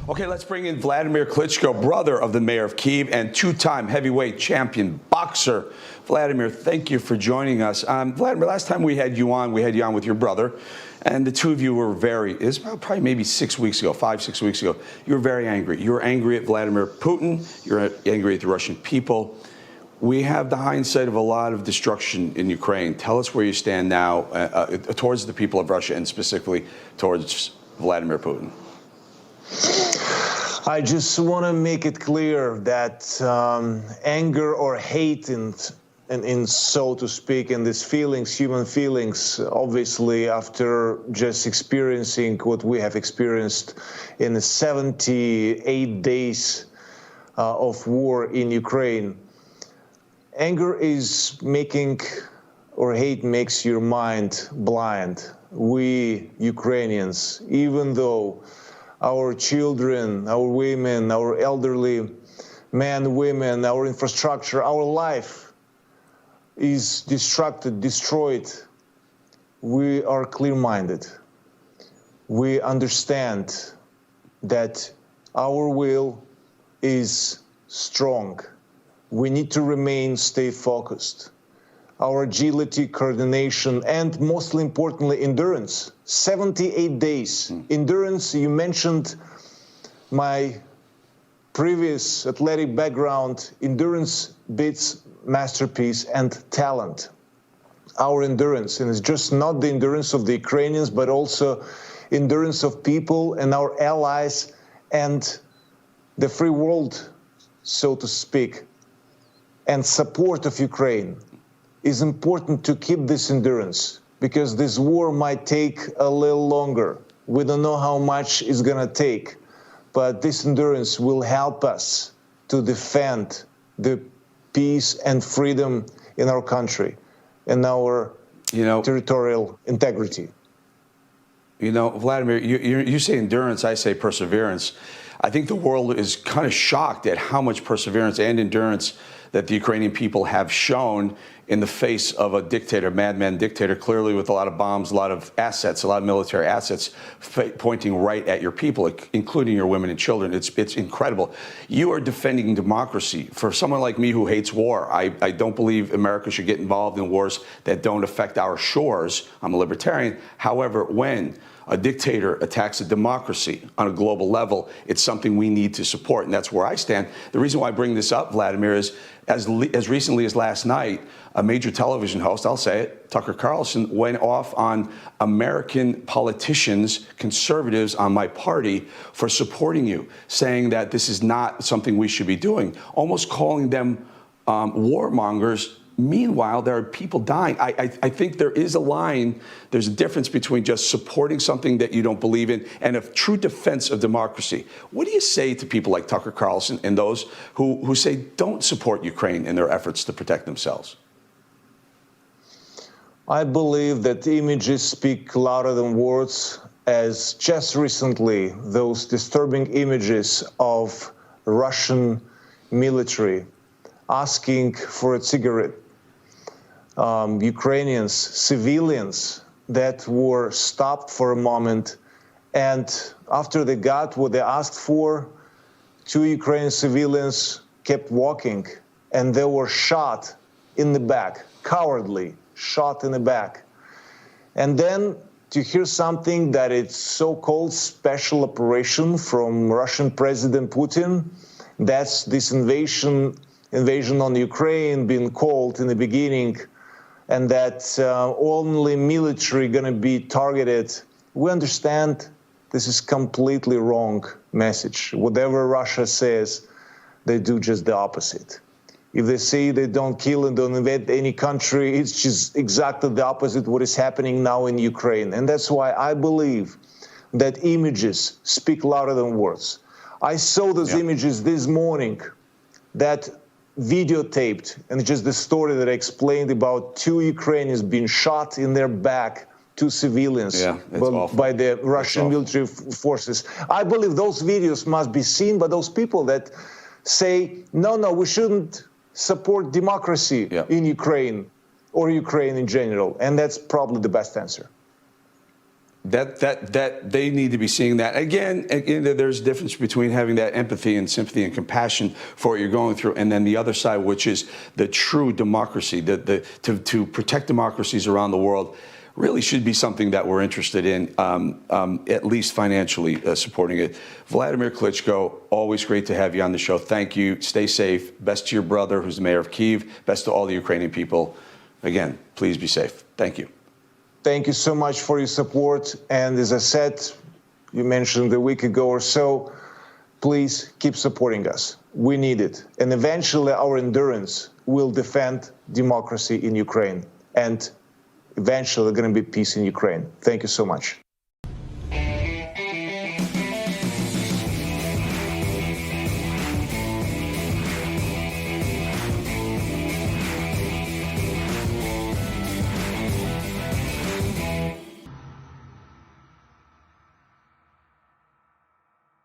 Okay, let's bring in Wladimir Klitschko, brother of the mayor of Kyiv and two-time heavyweight champion boxer. Wladimir, thank you for joining us. Wladimir, last time we had you on with your brother, and the two of you were it's probably maybe 6 weeks ago, 5-6 weeks ago, you were very angry. You were angry at Vladimir Putin. You're angry at the Russian people. We have the hindsight of a lot of destruction in Ukraine. Tell us where you stand now towards the people of Russia and specifically towards Vladimir Putin. I just want to make it clear that anger or hate, in so to speak, and these feelings, human feelings, obviously after just experiencing what we have experienced in the 78 days of war in Ukraine, anger is making, or hate makes your mind blind. We Ukrainians, even though our children, our women, our elderly men, women, our infrastructure, our life is destroyed, we are clear-minded. We understand that our will is strong. We need to stay focused. Our agility, coordination, and mostly importantly, endurance. 78 days. Endurance, you mentioned my previous athletic background. Endurance beats masterpiece and talent. Our endurance, and it's just not the endurance of the Ukrainians, but also endurance of people and our allies and the free world, so to speak, and support of Ukraine. Is important to keep this endurance because this war might take a little longer. We don't know how much it's going to take, but this endurance will help us to defend the peace and freedom in our country and our territorial integrity. You know, Wladimir, you say endurance, I say perseverance. I think the world is kind of shocked at how much perseverance and endurance that the Ukrainian people have shown in the face of a dictator, madman dictator, clearly with a lot of bombs, a lot of assets, a lot of military assets pointing right at your people, including your women and children. It's incredible. You are defending democracy. For someone like me who hates war, I don't believe America should get involved in wars that don't affect our shores. I'm a libertarian. However, when a dictator attacks a democracy on a global level, it's something we need to support, and that's where I stand. The reason why I bring this up, Wladimir, is as recently as last night, a major television host, I'll say it, Tucker Carlson, went off on American politicians, conservatives on my party, for supporting you, saying that this is not something we should be doing, almost calling them warmongers. Meanwhile, there are people dying. I think there is a line, there's a difference between just supporting something that you don't believe in and a true defense of democracy. What do you say to people like Tucker Carlson and those who say don't support Ukraine in their efforts to protect themselves? I believe that images speak louder than words, as just recently those disturbing images of Russian military asking for a cigarette. Ukrainians, civilians that were stopped for a moment, and after they got what they asked for, 2 Ukrainian civilians kept walking, and they were shot in the back, cowardly, shot in the back. And then to hear something that it's so-called special operation from Russian President Putin, that's this invasion on Ukraine being called in the beginning, and that only military going to be targeted. We understand this is completely wrong message. Whatever Russia says, they do just the opposite. If they say they don't kill and don't invade any country, it's just exactly the opposite what is happening now in Ukraine. And that's why I believe that images speak louder than words. I saw those images this morning that videotaped, and just the story that I explained about 2 Ukrainians being shot in their back, 2 civilians by the Russian military forces. I believe those videos must be seen by those people that say, no, we shouldn't support democracy in Ukraine or Ukraine in general. And that's probably the best answer. that they need to be seeing that. Again, there's a difference between having that empathy and sympathy and compassion for what you're going through, and then the other side, which is the true democracy. To protect democracies around the world really should be something that we're interested in, at least financially supporting it. Wladimir Klitschko, always great to have you on the show. Thank you. Stay safe. Best to your brother, who's the mayor of Kyiv. Best to all the Ukrainian people. Again, please be safe. Thank you. Thank you so much for your support. And as I said, you mentioned a week ago or so, please keep supporting us. We need it. And eventually our endurance will defend democracy in Ukraine. And eventually going to be peace in Ukraine. Thank you so much.